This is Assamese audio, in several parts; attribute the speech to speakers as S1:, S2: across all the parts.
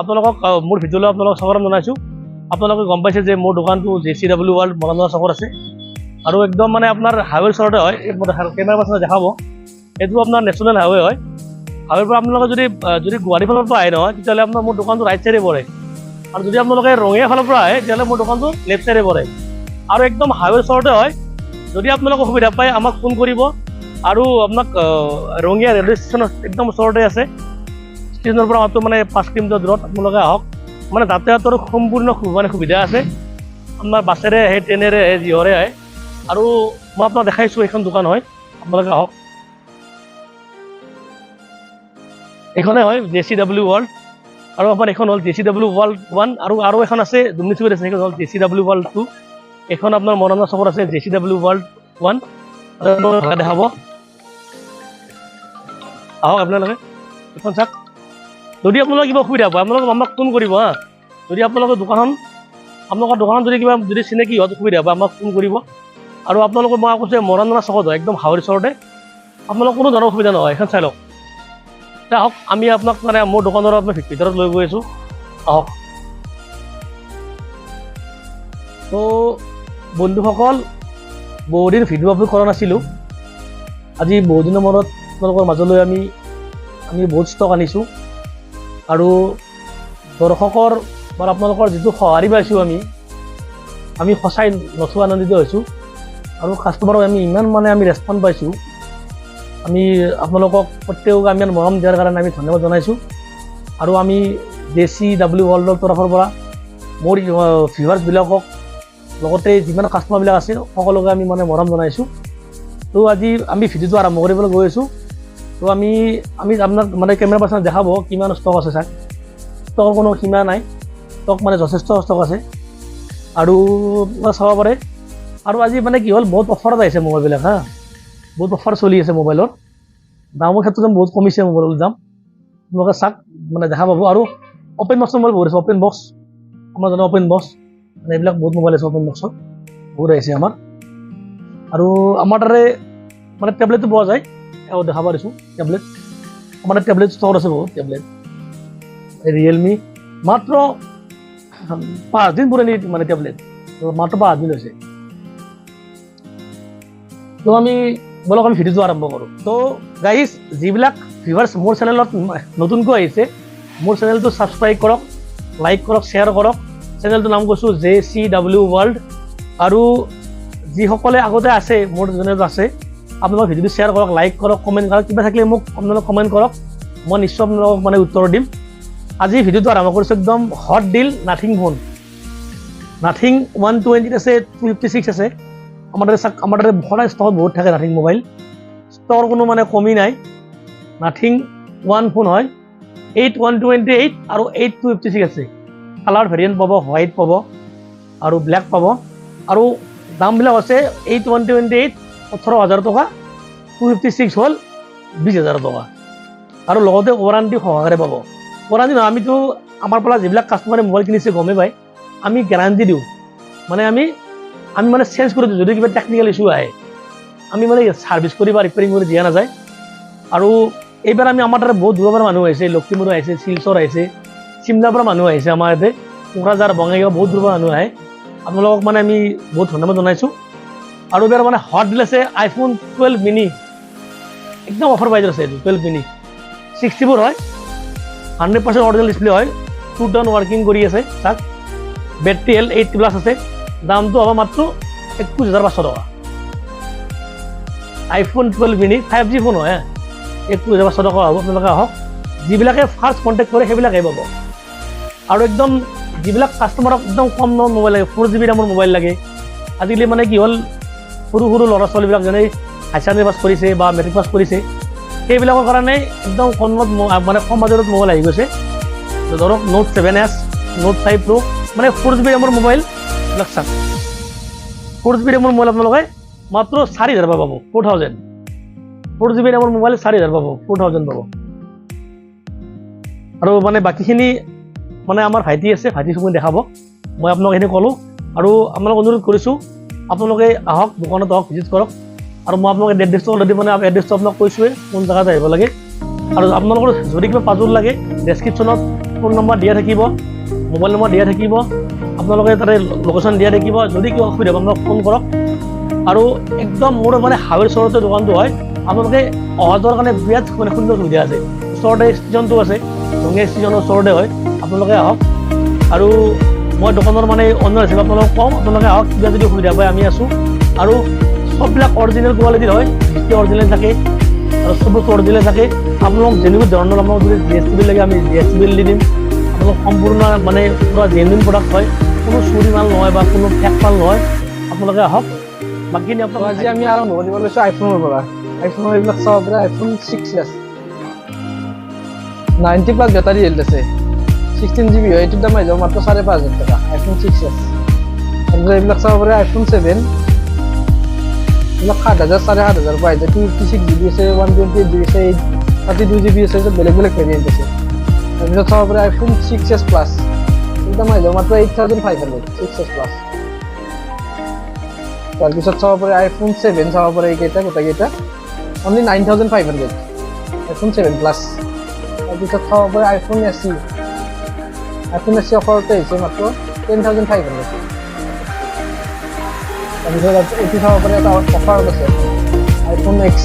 S1: আপোনালোকক মোৰ ভিডিঅ'লৈ আপোনালোকক স্বাগতম জনাইছোঁ। আপোনালোকে গম পাইছে যে মোৰ দোকানটো JCW ৱৰ্ল্ড মৰাণৰ চকত আছে আৰু একদম মানে আপোনাৰ হাইৱেৰ ওচৰতে হয়। এই কেমেৰা পাৰ্চনে দেখাব, এইটো আপোনাৰ নেশ্যনেল হাইৱে হয়। হাইৱেৰ পৰা আপোনালোকে যদি গুৱাহাটী ফালৰ পৰা আহে নহয়, তেতিয়াহ'লে আপোনাৰ মোৰ দোকানটো ৰাইট চাইডে পৰে, আৰু যদি আপোনালোকে ৰঙিয়া ফালৰ পৰা আহে তেতিয়াহ'লে মোৰ দোকানটো লেফ্ট চাইডে পৰে, আৰু একদম হাইৱেৰ ওচৰতে হয়। যদি আপোনালোকে সুবিধা পায় আমাক ফোন কৰিব, আৰু আপোনাক ৰঙিয়া ৰেলৱে ষ্টেচনৰ একদম ওচৰতে আছে। ষ্টেচনৰ পৰা মাত্ৰ মানে 5 কিলোমিটাৰ দূৰত আপোনালোকে আহক। মানে যাতায়াতৰ সম্পূৰ্ণ মানে সুবিধা আছে, আপোনাৰ বাছেৰে আহে, ট্ৰেইনেৰে আহে, যিহৰে আহে। আৰু মই আপোনাক দেখাইছোঁ এইখন দোকান হয়, আপোনালোকে আহক। এইখনে হয় JCW ৱৰ্ল্ড, আৰু আপোনাৰ এইখন হ'ল JCW ৱৰ্ল্ড 1, আৰু এখন আছে দুমনিচুকীত আছে, সেইখন হ'ল JCW ৱৰ্ল্ড 2। এইখন আপোনাৰ মৰাণৰ চকত আছে JCW ৱৰ্ল্ড 1, দেখাব। আহক আপোনালোকে, এইখন চাওক। যদি আপোনালোকৰ কিবা অসুবিধা পায় আপোনালোকে আমাক ফোন কৰিব হা। যদি আপোনালোকৰ দোকানত যদি চিনাকি হোৱাত অসুবিধা পায় আমাক ফোন কৰিব। আৰু আপোনালোকৰ মই কৈছোঁ মৰাণৰ চকত হয়, একদম হাইৱেৰ ওচৰতে। আপোনালোকৰ কোনো ধৰণৰ অসুবিধা নহয়, এখন চাই লওক। আহক, আমি আপোনাক মানে মোৰ দোকানৰ আপোনাৰ ভিতৰত লৈ গৈ আছোঁ, আহক। তো বন্ধুসকল, বহুদিন ভিডিঅ' আপলোড কৰা নাছিলোঁ। আজি বহুদিনৰ মূৰত আপোনালোকৰ মাজলৈ আমি বহুত ষ্টক আনিছোঁ, আৰু দৰ্শকৰ বা আপোনালোকৰ যিটো সঁহাৰি পাইছোঁ আমি সঁচাই নথৈ আনন্দিত হৈছোঁ। আৰু কাষ্টমাৰক আমি ৰেছপঞ্চ পাইছোঁ। আমি আপোনালোকক প্ৰত্যেকক আমি মৰম দিয়াৰ কাৰণে আমি ধন্যবাদ জনাইছোঁ। আৰু আমি JCW ৱৰ্ল্ডৰ তৰফৰ পৰা মোৰ ভিউৱাৰ্ছবিলাকক, লগতে যিমান কাষ্টমাৰবিলাক আছে সকলোকে আমি মৰম জনাইছোঁ। তো আজি আমি ভিডিঅ'টো আৰম্ভ কৰিবলৈ গৈ আছোঁ। তো আমি আপোনাক কেমেৰা পাৰ্চনে দেখাব কিমান ষ্টক আছে। চাওক, ষ্টকৰ কোনো সীমা নাই, ষ্টক যথেষ্ট ষ্টক আছে, আৰু চাব পাৰে। আৰু আজি কি হ'ল, বহুত অফাৰত আহিছে মোবাইলবিলাক হা, বহুত অফাৰ চলি আছে মোবাইলৰ। দামৰ ক্ষেত্ৰত বহুত কমিছে মোবাইলৰ দাম, আপোনালোকে চাওক, দেখা পাব। আৰু অপেন বক্সৰ মোবাইল বহুত আছে, অপেন বক্স আমাৰ জানো, অপেন বক্স এইবিলাক বহুত মোবাইল আছে, অপেন বক্সত বহুত আহিছে আমাৰ। আৰু আমাৰ তাৰে টেবলেটো পোৱা যায়, দেখাব দিছোঁ টেবলেট। আমাৰ টেবলেট ষ্টক আছে বহুত, টেবলেট ৰিয়েলমি, মাত্ৰ 5 দিন পুৰণি টেবলেট, মাত্ৰ 5 দিন হৈছে। তো বলক আমি ভিডিঅ'টো আৰম্ভ কৰোঁ। তো গাইজ, যিবিলাক ভিউৱাৰ্ছ মোৰ চেনেলত নতুনকৈ আহিছে, মোৰ চেনেলটো ছাবস্ক্ৰাইব কৰক, লাইক কৰক, শ্বেয়াৰ কৰক। চেনেলটোৰ নাম কৈছোঁ JCW ৱৰ্ল্ড। আৰু যিসকলে আগতে আছে, মোৰ চেনেলত আছে, আপোনালোক ভিডিঅ'টো শ্বেয়াৰ কৰক, লাইক কৰক, কমেণ্ট কৰক। কিবা থাকিলে মোক আপোনালোকে কমেণ্ট কৰক, মই নিশ্চয় আপোনালোকক উত্তৰ দিম। আজি ভিডিঅ'টো আৰম্ভ কৰিছোঁ, একদম হট ডিল নাথিং ফোন। নাথিং 120 আছে, 256 আছে। আমাৰ তাতে সদায় ষ্টকত বহুত থাকে নাথিং মোবাইল, ষ্টকৰ কোনো কমি নাই। নাথিং 1 ফোন হয়, 8128 আৰু 8256 আছে। কালাৰ ভেৰিয়েণ্ট পাব, হোৱাইট পাব আৰু ব্লেক পাব। আৰু দামবিলাক আছে 8128 18,000 টকা, 256 হ'ল 20,000 টকা, আৰু লগতে ৱাৰেণ্টি সহকাৰে পাব। ৱাৰেণ্টি নহয়, আমিতো আমাৰ পৰা যিবিলাক কাষ্টমাৰে মোবাইল কিনিছে গমেই পায়, আমি গেৰাণ্টি দিওঁ। আমি চেঞ্জ কৰি দিওঁ, যদি কিবা টেকনিকেল ইছ্যু আহে আমি ছাৰ্ভিচ কৰি বা ৰিপেয়াৰিং কৰি দিয়া নাযায়। আৰু এইবাৰ আমাৰ তাতে বহুত দূৰৰ পৰা মানুহ আহিছে, লখিমপুৰ আহিছে, শিলচৰ আহিছে, চিমলাৰ পৰা মানুহ আহিছে, আমাৰ ইয়াতে কোকৰাঝাৰ, বঙাইগাঁও বহুত দূৰৰ পৰা মানুহ আহে। আপোনালোকক আমি বহুত ধন্যবাদ জনাইছোঁ। আৰু এইবাৰ হট ডিল আছে iPhone 12 mini, একদম অফাৰ প্ৰাইজত আছে। 12 mini 64 হয়, 100% অৰিজিনেল ডিছপ্লে হয়, 2 টাউন ৱৰ্কিং কৰি আছে। চাওক, বেটাৰী হেল্থ 80+ আছে। দামটো হ'ব মাত্ৰ 21,500 টকা। iPhone 12 mini 5G ফোন হয়, 21,500 টকা হ'ব। আপোনালোকে আহক, যিবিলাকে ফাৰ্ষ্ট কণ্টেক্ট কৰে সেইবিলাকে পাব। আৰু একদম যিবিলাক কাষ্টমাৰক একদম কম দামৰ মোবাইল লাগে, 4GB দামৰ মোবাইল লাগে, আজিকালি কি হ'ল, সৰু ল'ৰা ছোৱালীবিলাক যেনে হাই ছেকেণ্ডেৰী পাছ কৰিছে বা মেট্ৰিক পাছ কৰিছে, সেইবিলাকৰ কাৰণে একদম কম বাজেটত মোবাইল আহি গৈছে। ধৰক Note 7S, Note 5 Pro, 4GB দামৰ মোবাইল বিলাক চাওক। 4GB দামৰ মোবাইল আপোনালোকে মাত্ৰ 4,000 পাব, 4,000। 4GB দামৰ মোবাইল 4,000 পাব, 4,000 পাব। আৰু বাকীখিনি আমাৰ ভাইটি আছে, ভাইটি চকুনি দেখাব। মই আপোনালোক এইখিনি ক'লোঁ, আৰু আপোনালোক অনুৰোধ কৰিছোঁ আপোনালোকে আহক, দোকানত আহক, ভিজিট কৰক। আৰু মই আপোনালোকে এড্ৰেছটো অলৰেডি এড্ৰেছটো আপোনাক কৈছোঁৱে, কোন জেগাত আহিব লাগে। আৰু আপোনালোকৰ যদি কিবা পাজল লাগে ডেছক্ৰিপশ্যনত ফোন নম্বৰ দিয়া থাকিব, মোবাইল নম্বৰ দিয়া থাকিব, আপোনালোকে তাতে লোকেশ্যন দিয়া থাকিব। যদি কিবা অসুবিধা আপোনালোকক ফোন কৰক। আৰু একদম মোৰ মানে হাইৱেৰ ওচৰতে দোকানটো হয়, আপোনালোকে অহা যোৱাৰ কাৰণে বিৰাট মানে সুন্দৰ সুবিধা আছে। ওচৰতে ষ্টেচনটো আছে, ৰঙিয়া ষ্টেচনৰ ওচৰতে হয়, আপোনালোকে আহক। আৰু মই দোকানৰ মানে অনাৰ হিচাপে আপোনালোকক কওঁ, আপোনালোকে আহক, কিবা যদি অসুবিধা পায় আমি আছোঁ। আৰু সববিলাক অৰিজিনেল কোৱালিটিৰ হয়, ডিছপ্লে অৰিজিনেল থাকে আৰু চব বস্তু অৰিজিনেল থাকে। আপোনালোক যেনেকুৱা ধৰণৰ আপোনালোক যদি GST বিল লাগে আমি GST বিল দি দিম। আপোনালোক সম্পূৰ্ণ মানে পূৰা জেনুইন প্ৰডাক্ট হয়, কোনো চুৰি মাল নহয় বা কোনো ফেক মাল নহয়। আপোনালোকে আহক। বাকীখিনি আপোনালোক
S2: আজি আমি আৰম্ভ কৰিব লৈছোঁ আইফোনৰ পৰা। আইফোনৰ এইবিলাক চাব পাৰে, আইফোন 6s 90+ বেটাৰী হেল্থ আছে, 16 GB হয়। এইটোৰ দাম আহি যাব মাত্ৰ 5,500 টকা, আইফোন 6s। তাৰপিছত এইবিলাক চাব পাৰে আইফোন 7, এইবিলাক 7,000 7,500 পৰা আহিছে। 256 GB আছে, 128 GB আছে, 32 GB আছে, বেলেগ বেলেগ ভেৰিয়েণ্ট আছে। তাৰপিছত চাব পাৰে আইফোন 6s প্লাছ, এইটোৰ দাম আহি যাব মাত্ৰ 8,500, 6s প্লাছ। তাৰপিছত চাব পাৰে আইফোন 7 চাব পাৰে, এইকেইটা গোটেইকেইটা অনলি 9,500, আইফোন 7 প্লাছ। তাৰপিছত চাব পাৰে আইফোন SE, আইফোন SE অফাৰতে আহিছে মাত্ৰ 10,500। তাৰপিছত এইটো চাব পাৰে এটা অফাৰত আছে, আইফোন X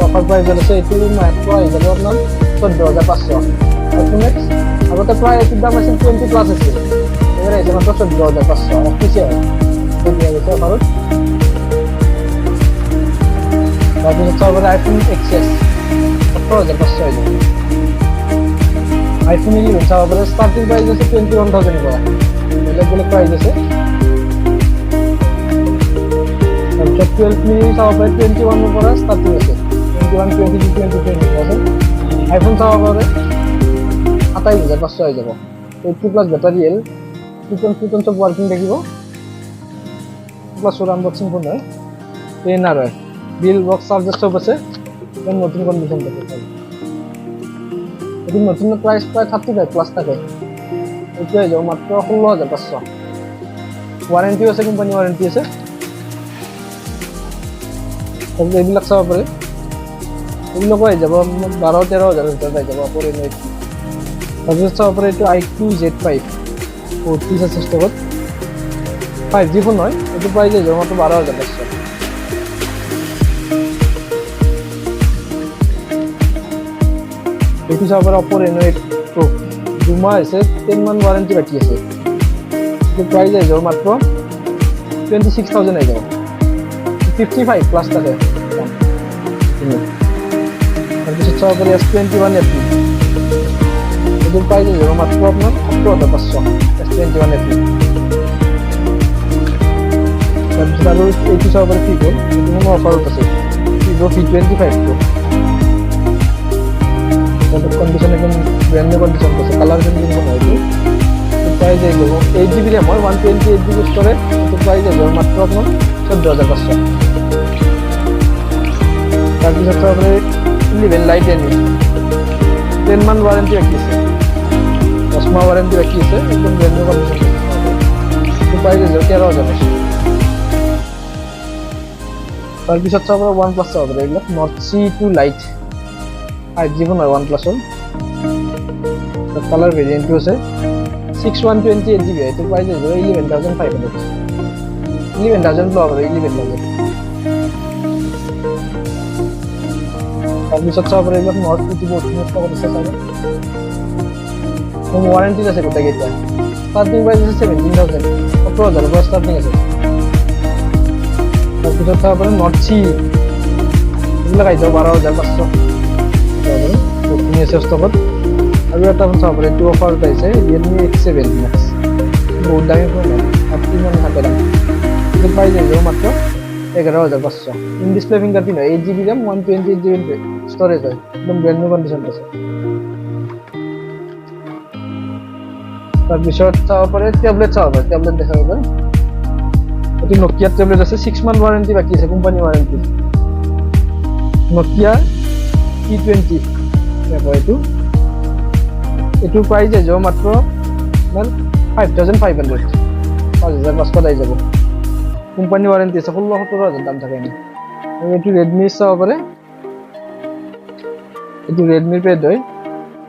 S2: অফাৰ প্ৰাইজত আছে। এইটো মাত্ৰ আহি যাব আপোনাৰ 14,500, আইফোন X। আগতে প্ৰায় এইটোৰ দাম আছিল 20+ আছিল, এইবাৰ আহিছে মাত্ৰ 14,500, অফিচিয়েল হয়, দিয়া গৈছে অফাৰত। তাৰপিছত চাব পাৰে আইফোন XS 18,500 আহি যাব। আইফোন 11 চাব পাৰে, ষ্টাৰ্টিং প্ৰাইজ আছে 21,000 পৰা, বেলেগ বেলেগ প্ৰাইজ আছে। তাৰপিছত 12 মিনি চাব পাৰে, 21 পৰা ষ্টাৰ্টিং আছে, 21, 22, 23,000। আইফোন চাব পাৰে 27,500 আহি যাব। 80+ বেটাৰী হেল্থ, ফুটন চব ৱাৰ্কিং থাকিব। প্লাছ আনবক্সিং ফোন হয়, ট্ৰেইনাৰ হয়, বিল বক্স চাৰ্জাৰ চব আছে, একদম নতুন কণ্ডিশ্যন থাকে। এইটো নতুন প্ৰাইচ প্ৰায় 35+ থাকে, এইটো আহি যাব মাত্ৰ 16,500। ৱাৰেণ্টিও আছে, কোম্পানী ৱাৰেণ্টি আছে। তাৰপিছত এইবিলাক চাব পাৰে, এইবিলাকো আহি যাব 12-13,000 ভিতৰত আহি যাব আপুনি। তাৰপিছত চাব পাৰে এইটো iQOO Z5 30 আছে ষ্টকত, 5G ফোন হয়। এইটো প্ৰাইজ আহি যাব মাত্ৰ 12,500। এইটো চাব পাৰে Oppo Reno 8 Pro, 2 মাহ হৈছে, 10 মান ৱাৰেণ্টি বাকী আছে। এইটো প্ৰাইজ আহি যাব মাত্ৰ 26,000 আহি যাব, 55+ থাকে। তাৰপিছত চাব পাৰি S21 FE, এইটো প্ৰাইজ আহি যাব মাত্ৰ আপোনাৰ 18,500, S21 FE। তাৰপিছত আৰু এইটো চাব পাৰি Vivo, এইটো মোৰ অফাৰত আছে, Vivo V25 Pro। কণ্ডিশ্যন একদম ব্ৰেণ্ড নিউ কণ্ডিশ্যন আছে, কালাৰ চেঞ্জিং হয়। এইটো প্ৰাইজ আহি যাব 8 GB ৰেম হয়, 128 GB ষ্ট'ৰেজ। এইটো প্ৰাইজ আহি যাব মাত্ৰ আপোনাৰ 14,500। তাৰপিছত চাব পাৰি 11 Lite N, 10 মান ৱাৰেণ্টি বাকী আছে, 10 মাহ ৱাৰেণ্টি বাকী আছে, একদম ব্ৰেণ্ড নিউ কণ্ডিশ্যন। এইটো প্ৰাইজ আহি যাব 13,000। তাৰপিছত চাব পাৰে OnePlus চাব পাৰে, এইবিলাক Nord C2 Lite 5G phone হয় OnePlus-ৰ। কালাৰ ভেৰিয়েণ্টটো আছে, 6/128 GB হয়। এইটো প্ৰাইজ আহি যাব 11,500, 11,000 লোৱা পাৰে, 11,000। তাৰপিছত চাব পাৰে এইবিলাক Nord P2 বহুত ষ্টকত আছে চাগে, ৱাৰেণ্টিত আছে গোটেইকেইটা। ষ্টাৰ্টিং প্ৰাইজ আছে 17,000, 17,000 পৰা ষ্টাৰ্টিং আছে। তাৰপিছত চাব পাৰে Nord C, এইবিলাক আহি যাব 12,500, বহুতখিনি আছে ষ্টকত। আৰু এটা ফোন চাব পাৰে, এইটো অফাৰত আহিছে, Realme X7 Max, বহুত দামী ফোন হয়, 30 মান থাকে দাম। এইটো প্ৰাইজ আহি যাব মাত্ৰ 11,500। ইন ডিছপ্লে ফিংগাৰপ্ৰিণ্ট হয়, 8 GB ৰেম, 128 GB ষ্ট'ৰেজ হয়, একদম ব্ৰেণ্ড নিউ কণ্ডিশ্যন আছে। তাৰপিছত চাব পাৰে টেবলেট চাব পাৰে, টেবলেট দেখাব পাৰে। এইটো Nokia টেবলেট আছে, 6 মান ৱাৰেণ্টি বাকী আছে, কোম্পানী ৱাৰেণ্টি। Nokia T20 এইটো প্ৰাইজ আহি যাব মাত্ৰ 5,500, 5,500 আহি যাব। কোম্পানী ৱাৰেণ্টি আছে, 16-17,000 দাম থাকে। আৰু এইটো Redmi চাব পাৰে, এইটো ৰেডমিৰ পেড হয়,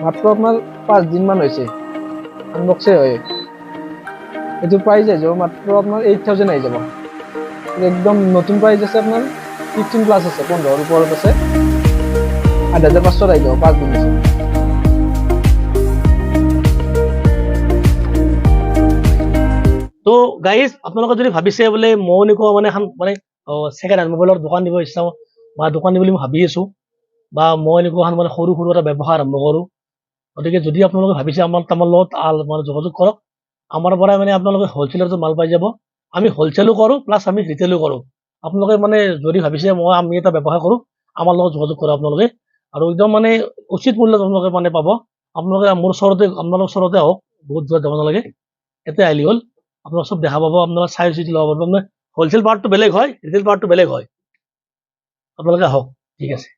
S2: মাত্ৰ আপোনাৰ 5 দিনমান হৈছে আনবক্সে হয়। এইটো প্ৰাইচ আহি যাব মাত্ৰ আপোনাৰ 8000 আহি যাব। একদম নতুন প্ৰাইচ আছে আপোনাৰ 15 প্লাছ আছে, 15 ওপৰত আছে, 8500 আহি যাব 5 দিন আছে।
S1: তো গাইজ আপোনালোকে যদি ভাবিছে বোলে মই এনেকুৱা মানে এখন মানে ছেকেণ্ড হেণ্ড মোবাইলৰ দোকান দিব ইচ্ছা বা দোকান দিম বুলি মই ভাবি আছো, বা মই এনেকুৱা এখন মানে সৰু সৰু এটা ব্যৱসায় আৰম্ভ কৰোঁ, গতিকে যদি আপোনালোকে ভাবিছে আমাৰ লগত মানে যোগাযোগ কৰক। আমাৰ পৰা মানে আপোনালোকে হ'লচেলাৰটো মাল পাই যাব। আমি হ'লচেলো কৰোঁ প্লাছ আমি ৰিটেলো কৰোঁ। আপোনালোকে মানে যদি ভাবিছে আমি এটা ব্যৱসায় কৰোঁ, আমাৰ লগত যোগাযোগ কৰক আপোনালোকে, আৰু একদম মানে উচিত মূল্যত আপোনালোকে মানে পাব। আপোনালোকে মোৰ ওচৰতে আপোনালোকৰ ওচৰতে আহক, বহুত দূৰত যাব নালাগে, ইয়াতে আহিলে হ'ল। আপোনালোক চব দেখা পাব, আপোনালোকে চাই চিতি ল'ব পাৰিব। হ'লচেল পাৰ্টটো বেলেগ হয়, ৰিটেল পাৰ্টটো বেলেগ হয়। আপোনালোকে আহক, ঠিক আছে।